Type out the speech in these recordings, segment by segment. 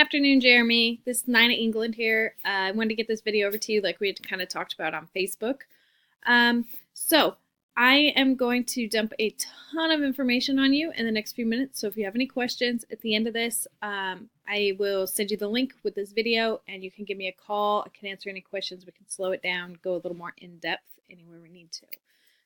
Afternoon, Jeremy. This is Nina England here. I wanted to get this video over to you like we had kind of talked about on Facebook. So I am going to dump a ton of information on you in the next few minutes. So if you have any questions at the end of this, I will send you the link with this video and you can give me a call. I can answer any questions. We can slow it down, go a little more in depth anywhere we need to.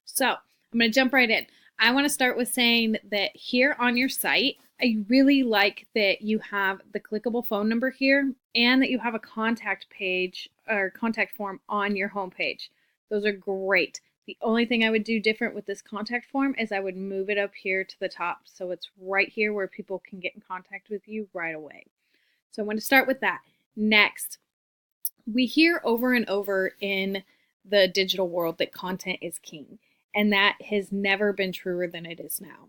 So I'm going to jump right in. I want to start with saying that here on your site, I really like that you have the clickable phone number here and that you have a contact page or contact form on your homepage. Those are great. The only thing I would do different with this contact form is I would move it up here to the top so it's right here where people can get in contact with you right away. So I want to start with that. Next, we hear over and over in the digital world that content is king, and that has never been truer than it is now.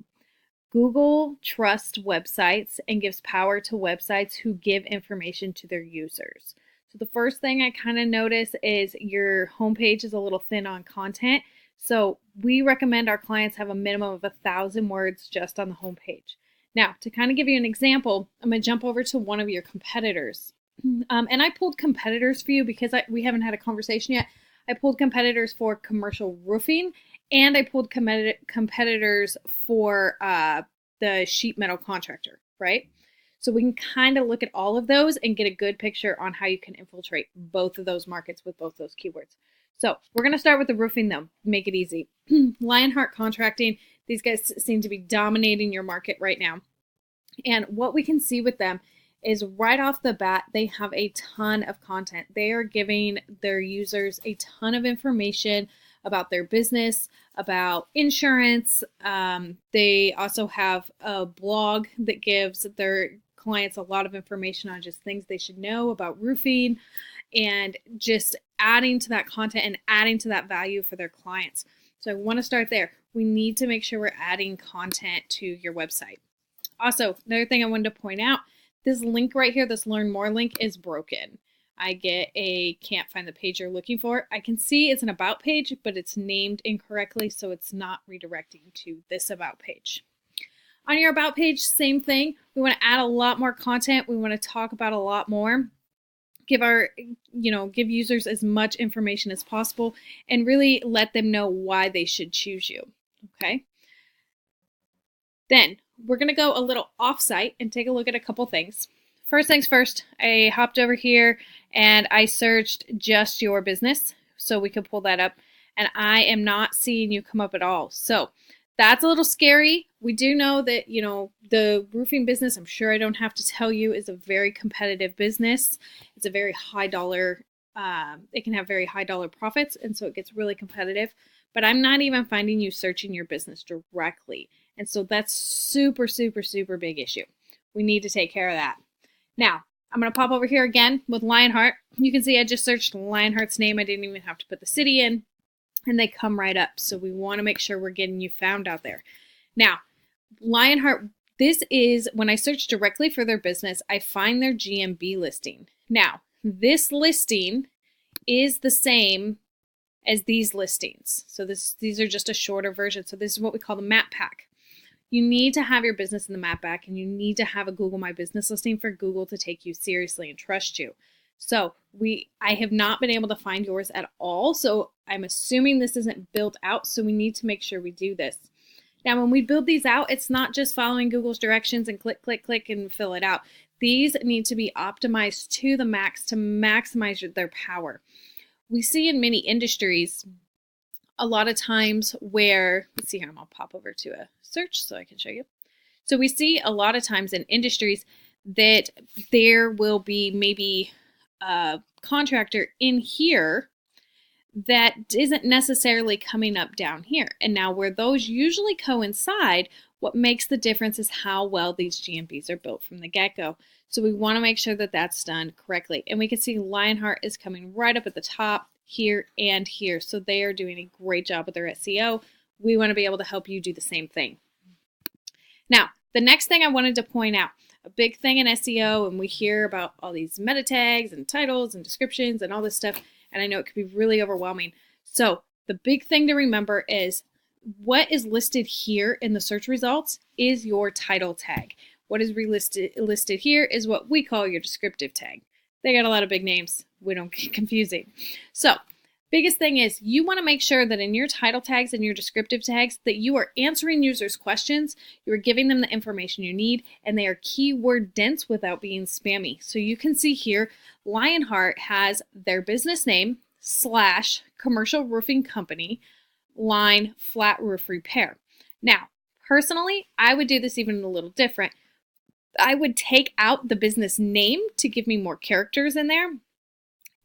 Google trusts websites and gives power to websites who give information to their users. So the first thing I kind of notice is your homepage is a little thin on content. So we recommend our clients have a minimum of 1,000 words just on the homepage. Now, to kind of give you an example, I'm going to jump over to one of your competitors. And I pulled competitors for you because we haven't had a conversation yet. I pulled competitors for commercial roofing, and I pulled competitors for the sheet metal contractor, right? So we can kind of look at all of those and get a good picture on how you can infiltrate both of those markets with both those keywords. So we're going to start with the roofing though, make it easy. Lionheart Contracting, these guys seem to be dominating your market right now. And what we can see with them is right off the bat, they have a ton of content. They are giving their users a ton of information about their business, about insurance. They also have a blog that gives their clients a lot of information on just things they should know about roofing and just adding to that content and adding to that value for their clients. So I want to start there. We need to make sure we're adding content to your website. Also, another thing I wanted to point out, this link right here, this Learn More link is broken. I get a can't find the page you're looking for. I can see it's an about page, but it's named incorrectly, so it's not redirecting to this about page. On your about page, same thing. We want to add a lot more content. We want to talk about a lot more. Give users as much information as possible and really let them know why they should choose you. Okay. Then we're going to go a little off-site and take a look at a couple things. First things first, I hopped over here and I searched just your business so we could pull that up, and I am not seeing you come up at all. So that's a little scary. We do know that, the roofing business, I'm sure I don't have to tell you, is a very competitive business. It's a very high dollar, it can have very high dollar profits, and so it gets really competitive. But I'm not even finding you searching your business directly. And so that's super, super, super big issue. We need to take care of that. Now, I'm going to pop over here again with Lionheart. You can see I just searched Lionheart's name. I didn't even have to put the city in, and they come right up. So we want to make sure we're getting you found out there. Now, Lionheart, this is when I search directly for their business, I find their GMB listing. Now, this listing is the same as these listings. So these are just a shorter version. So this is what we call the map pack. You need to have your business in the map pack, and you need to have a Google My Business listing for Google to take you seriously and trust you. So I have not been able to find yours at all. So I'm assuming this isn't built out. So we need to make sure we do this. Now, when we build these out, it's not just following Google's directions and click, click, click and fill it out. These need to be optimized to the max to maximize their power. We see in many industries a lot of times where, let's see here, I'll pop over to a search so I can show you. So we see a lot of times in industries that there will be maybe a contractor in here that isn't necessarily coming up down here. And now where those usually coincide, what makes the difference is how well these GMBs are built from the get-go. So we want to make sure that that's done correctly. And we can see Lionheart is coming right up at the top here and here. So they are doing a great job with their SEO. We want to be able to help you do the same thing. Now, the next thing I wanted to point out, a big thing in SEO, and we hear about all these meta tags and titles and descriptions and all this stuff, and I know it can be really overwhelming. So the big thing to remember is what is listed here in the search results is your title tag. What is listed here is what we call your descriptive tag. They got a lot of big names. We don't get confusing. So biggest thing is you want to make sure that in your title tags and your descriptive tags that you are answering users' questions, you are giving them the information you need, and they are keyword dense without being spammy. So you can see here, Lionheart has their business name / commercial roofing company line flat roof repair. Now, personally, I would do this even a little different. I would take out the business name to give me more characters in there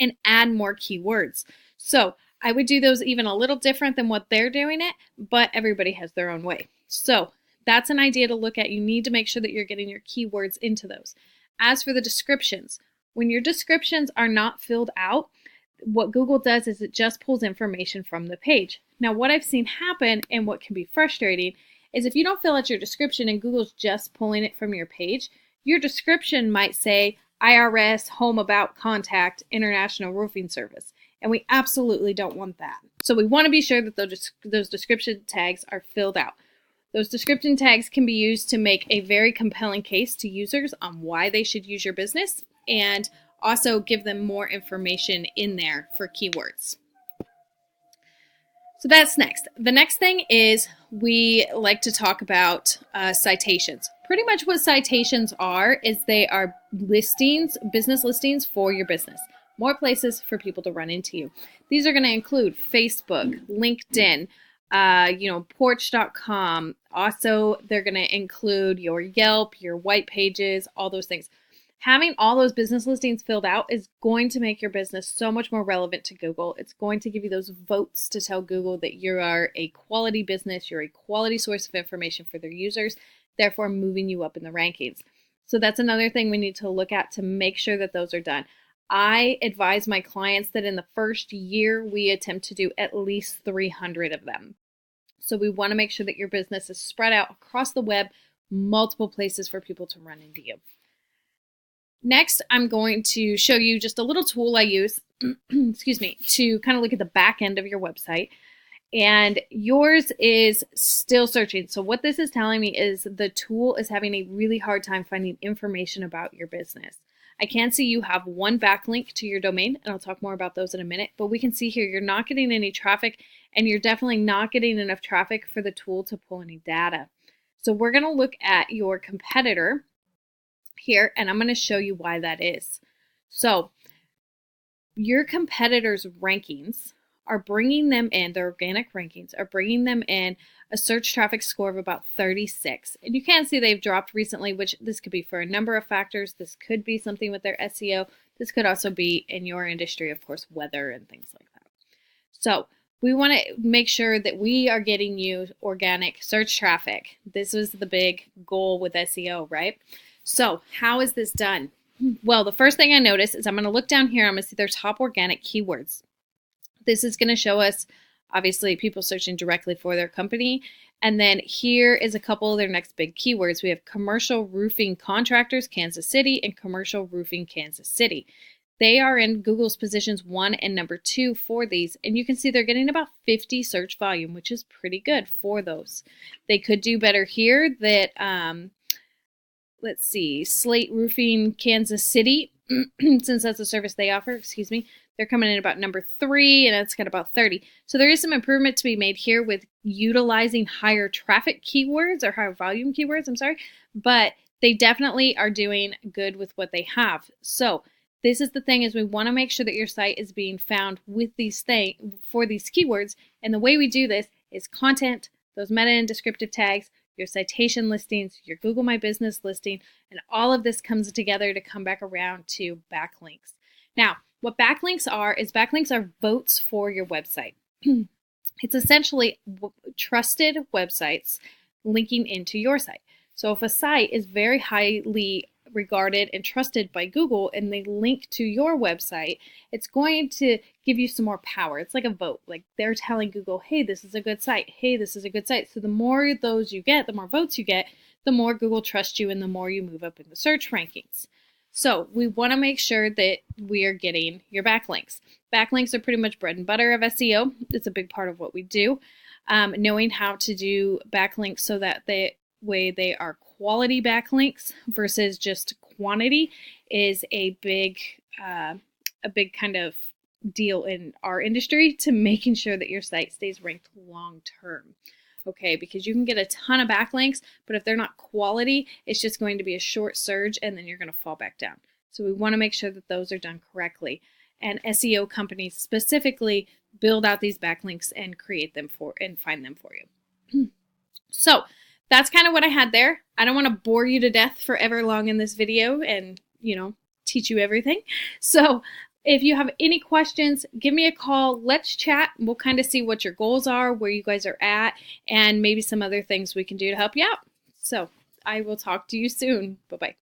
and add more keywords. So I would do those even a little different than what they're doing it, but everybody has their own way. So that's an idea to look at. You need to make sure that you're getting your keywords into those. As for the descriptions, when your descriptions are not filled out, what Google does is it just pulls information from the page. Now, what I've seen happen and what can be frustrating is if you don't fill out your description and Google's just pulling it from your page, your description might say IRS Home About Contact International Roofing Service. And we absolutely don't want that. So we want to be sure that those description tags are filled out. Those description tags can be used to make a very compelling case to users on why they should use your business and also give them more information in there for keywords. So that's next. The next thing is we like to talk about citations. Pretty much what citations are is they are listings, business listings for your business. More places for people to run into you. These are going to include Facebook, LinkedIn, Porch.com. Also, they're going to include your Yelp, your white pages, all those things. Having all those business listings filled out is going to make your business so much more relevant to Google. It's going to give you those votes to tell Google that you are a quality business, you're a quality source of information for their users, therefore moving you up in the rankings. So that's another thing we need to look at to make sure that those are done. I advise my clients that in the first year, we attempt to do at least 300 of them. So we want to make sure that your business is spread out across the web, multiple places for people to run into you. Next, I'm going to show you just a little tool I use, excuse me, to kind of look at the back end of your website. And yours is still searching. So what this is telling me is the tool is having a really hard time finding information about your business. I can see you have one backlink to your domain, and I'll talk more about those in a minute, but we can see here you're not getting any traffic, and you're definitely not getting enough traffic for the tool to pull any data. So we're going to look at your competitor here, and I'm going to show you why that is. So your competitors' rankings are bringing them in, their organic rankings are bringing them in a search traffic score of about 36. And you can see they've dropped recently, which this could be for a number of factors. This could be something with their SEO. This could also be in your industry, of course, weather and things like that. So we want to make sure that we are getting you organic search traffic. This was the big goal with SEO, right? So how is this done? Well, the first thing I notice is I'm going to look down here. I'm going to see their top organic keywords. This is going to show us, obviously, people searching directly for their company. And then here is a couple of their next big keywords. We have commercial roofing contractors, Kansas City, and commercial roofing, Kansas City. They are in Google's positions 1 and number 2 for these. And you can see they're getting about 50 search volume, which is pretty good for those. They could do better here that, let's see, Slate Roofing, Kansas City, since that's a service they offer, excuse me. They're coming in about number 3, and it's got about 30. So there is some improvement to be made here with utilizing higher traffic keywords or higher volume keywords, but they definitely are doing good with what they have. So this is the thing is we want to make sure that your site is being found with these for these keywords. And the way we do this is content, those meta and descriptive tags, your citation listings, your Google My Business listing, and all of this comes together to come back around to backlinks. Now, what backlinks are is backlinks are votes for your website. It's essentially trusted websites linking into your site. So if a site is very highly regarded and trusted by Google and they link to your website, it's going to give you some more power. It's like a vote. Like they're telling Google, hey, this is a good site. Hey, this is a good site. So the more those you get, the more votes you get, the more Google trusts you and the more you move up in the search rankings. So we want to make sure that we are getting your backlinks. Backlinks are pretty much bread and butter of SEO. It's a big part of what we do. Knowing how to do backlinks so that way they are quality backlinks versus just quantity is a big kind of deal in our industry to making sure that your site stays ranked long term. Okay, because you can get a ton of backlinks, but if they're not quality, it's just going to be a short surge and then you're going to fall back down. So we want to make sure that those are done correctly. And SEO companies specifically build out these backlinks and create them for and find them for you. So that's kind of what I had there. I don't want to bore you to death forever long in this video and, teach you everything. So if you have any questions, give me a call. Let's chat. We'll kind of see what your goals are, where you guys are at, and maybe some other things we can do to help you out. So I will talk to you soon. Bye-bye.